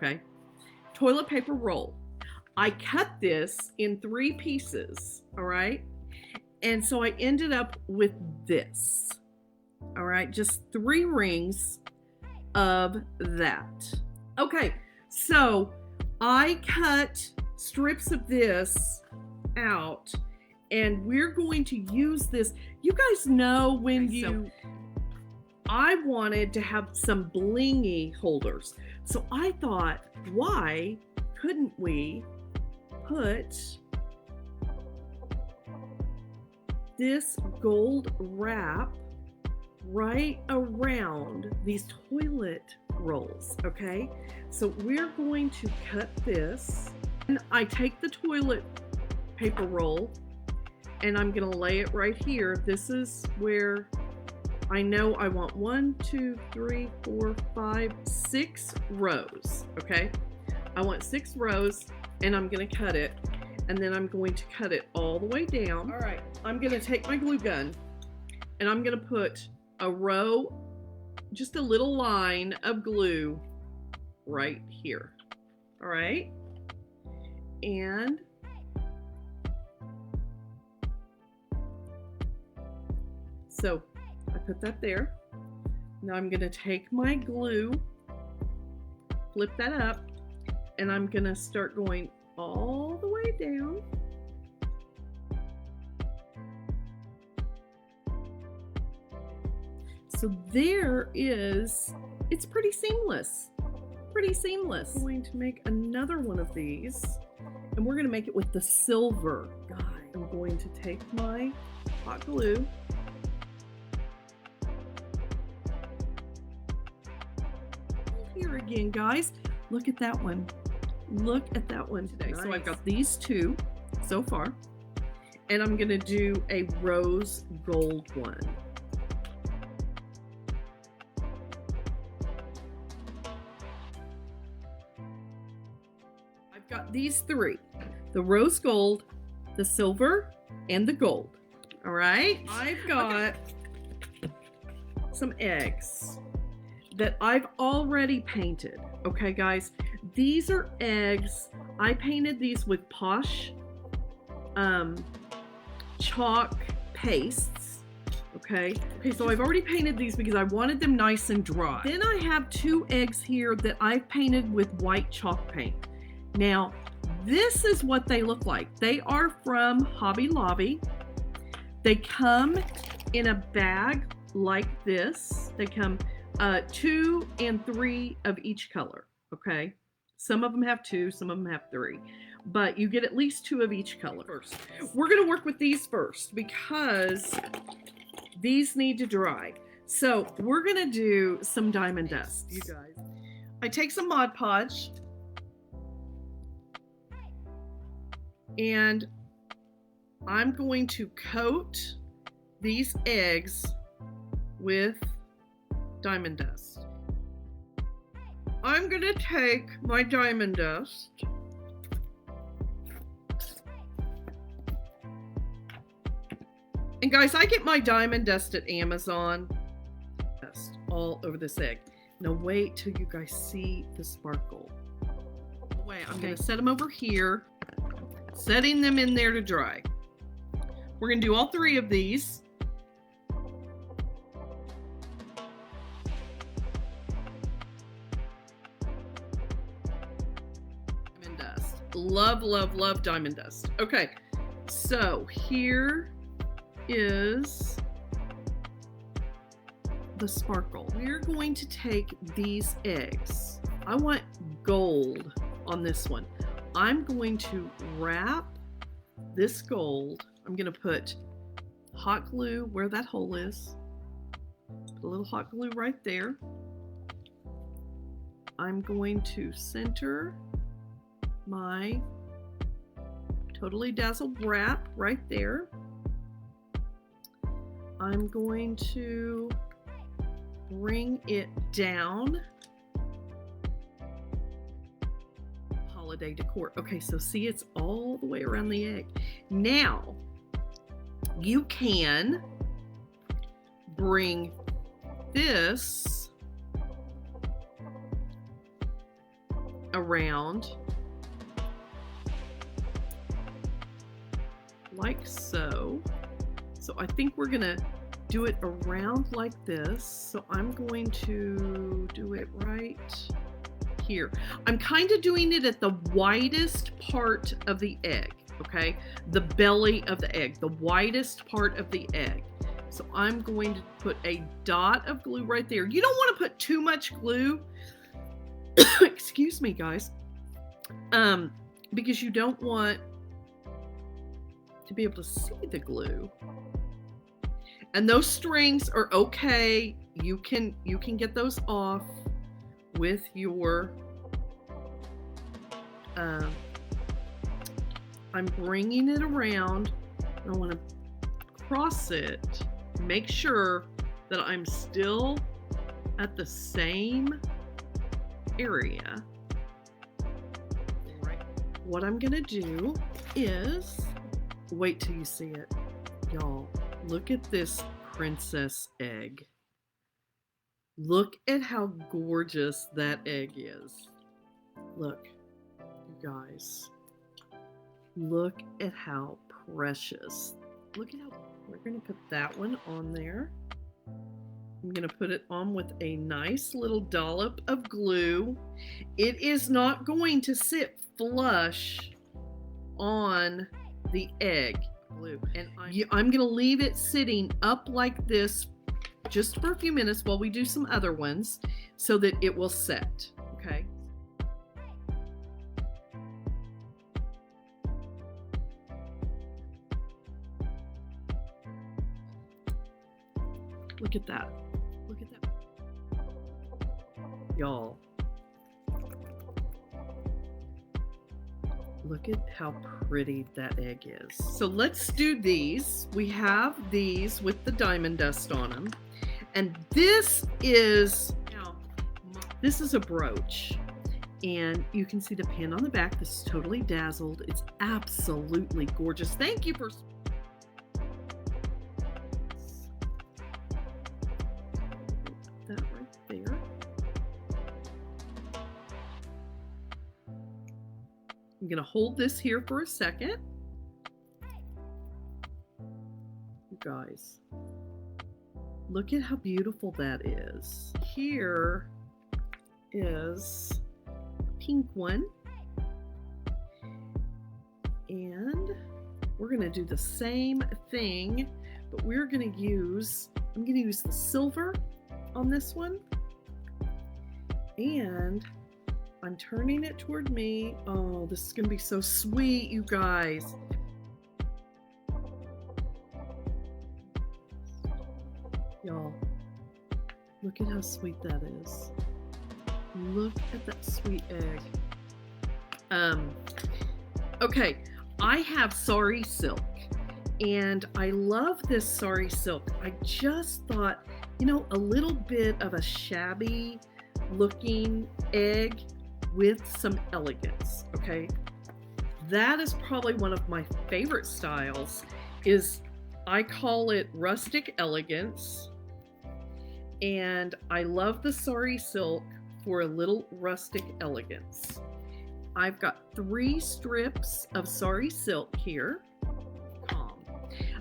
okay? Toilet paper roll. I cut this in 3 pieces, all right? And so I ended up with this, all right? Just 3 rings of that. Okay, so I cut strips of this out, and we're going to use this. You guys know when I wanted to have some blingy holders. So I thought, why couldn't we put this gold wrap right around these toilet rolls, okay? So we're going to cut this, and I take the toilet paper roll and I'm gonna lay it right here. This is where I know I want 1, 2, 3, 4, 5, 6 rows, okay? I want 6 rows, and I'm gonna cut it, and then I'm going to cut it all the way down. All right, I'm gonna take my glue gun, and I'm gonna put a row, just a little line of glue right here, all right? And so I put that there. Now I'm gonna take my glue, flip that up, and I'm gonna start going all the way down. So there is, it's pretty seamless, pretty seamless. I'm going to make another one of these, and we're gonna make it with the silver guy. I'm going to take my hot glue, here again, guys, look at that one. Look at that one today. Nice. So I've got these 2 so far, and I'm gonna do a rose gold one. I've got these 3, the rose gold, the silver, and the gold. All right, I've got some eggs that I've already painted. Okay, guys, these are eggs. I painted these with Posh chalk pastes. Okay, so I've already painted these because I wanted them nice and dry. Then I have 2 eggs here that I've painted with white chalk paint. Now, this is what they look like. They are from Hobby Lobby. They come in a bag like this. They come 2 and 3 of each color, okay? Some of them have 2, some of them have 3, but you get at least 2 of each color. First, we're gonna work with these first because these need to dry. So we're gonna do some diamond dust, you guys. I take some Mod Podge, and I'm going to coat these eggs with diamond dust. I'm gonna take my diamond dust and guys, I get my diamond dust at Amazon. Dust all over this egg. Now wait till you guys see the sparkle. Wait, I'm gonna set them over here, setting them in there to dry. We're gonna do all 3 of these. Love, love, love diamond dust. Okay, so here is the sparkle. We're going to take these eggs. I want gold on this one. I'm going to wrap this gold. I'm going to put hot glue where that hole is. Put a little hot glue right there. I'm going to center my Totally Dazzled wrap right there. I'm going to bring it down. Holiday decor. Okay, so see, it's all the way around the egg. Now, you can bring this around like so. So I think we're gonna do it around like this. So I'm going to do it right here. I'm kind of doing it at the widest part of the egg, okay? The belly of the egg, the widest part of the egg. So I'm going to put a dot of glue right there. You don't want to put too much glue. Excuse me, guys. Because you don't want to be able to see the glue. And those strings are okay. You can get those off with your I'm bringing it around. I want to cross it, make sure that I'm still at the same area. What I'm gonna do is wait till you see it. Y'all, look at this princess egg. Look at how gorgeous that egg is. Look, you guys. Look at how precious. Look at how, we're gonna put that one on there. I'm gonna put it on with a nice little dollop of glue. It is not going to sit flush on the egg. Glue. And I'm gonna leave it sitting up like this just for a few minutes while we do some other ones so that it will set, okay? Look at that. Look at that. Y'all. Look at how pretty that egg is. So let's do these. We have these with the diamond dust on them. And this is a brooch. And you can see the pin on the back. This is Totally Dazzled. It's absolutely gorgeous. Thank you for... that right there. I'm going to hold this here for a second. You guys, look at how beautiful that is. Here is a pink one. And we're going to do the same thing, but we're going to use, I'm going to use the silver on this one. And I'm turning it toward me. Oh, this is going to be so sweet, you guys. Y'all, look at how sweet that is. Look at that sweet egg. Okay, I have sari silk, and I love this sari silk. I just thought, you know, a little bit of a shabby looking egg with some elegance, okay? That is probably one of my favorite styles. Is I call it rustic elegance, and I love the sari silk for a little rustic elegance. I've got 3 strips of sari silk here.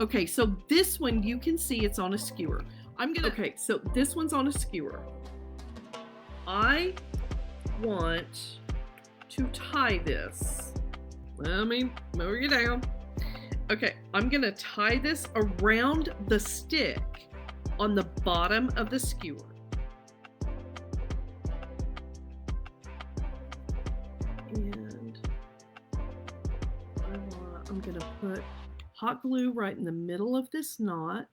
Okay, so this one you can see it's on a skewer. Okay, so this one's on a skewer. I want to tie this. Let me move you down. Okay, I'm gonna tie this around the stick on the bottom of the skewer. And I'm gonna put hot glue right in the middle of this knot.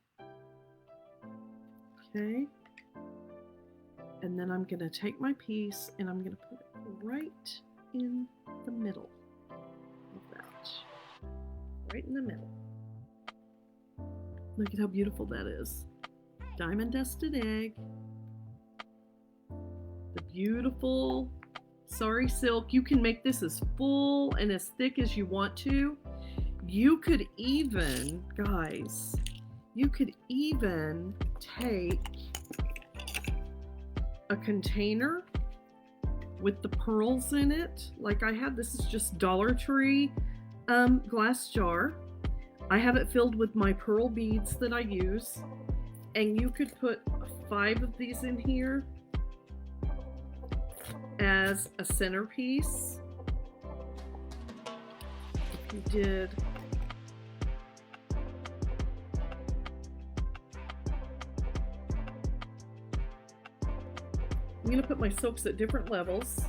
Okay. And then I'm going to take my piece and I'm going to put it right in the middle of that. Right in the middle. Look at how beautiful that is. Diamond dusted egg. The beautiful sari silk. You can make this as full and as thick as you want to. You could even, guys, you could even take a container with the pearls in it. Like I have, this is just Dollar Tree glass jar. I have it filled with my pearl beads that I use. And you could put 5 of these in here as a centerpiece. If you did I'm going to put my silks at different levels.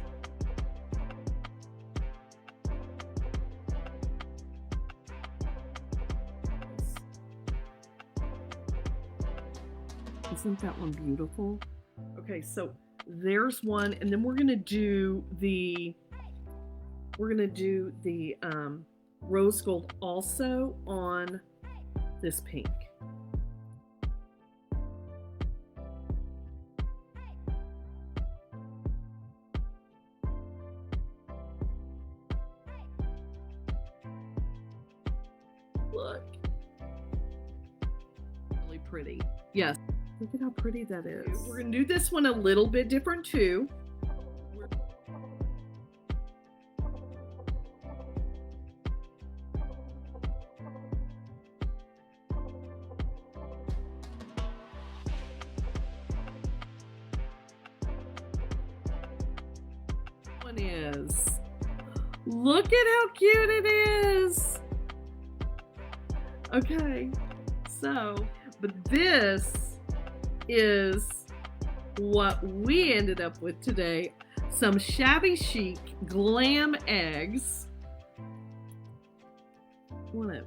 Isn't that one beautiful? Okay, so there's one, and then we're going to do the rose gold also on this pink. Look. Really pretty. Yes. Look at how pretty that is. We're going to do this one a little bit different too. One is. Look at how cute it is. Okay, so, but this is what we ended up with today. Some Shabby Chic glam eggs. I want to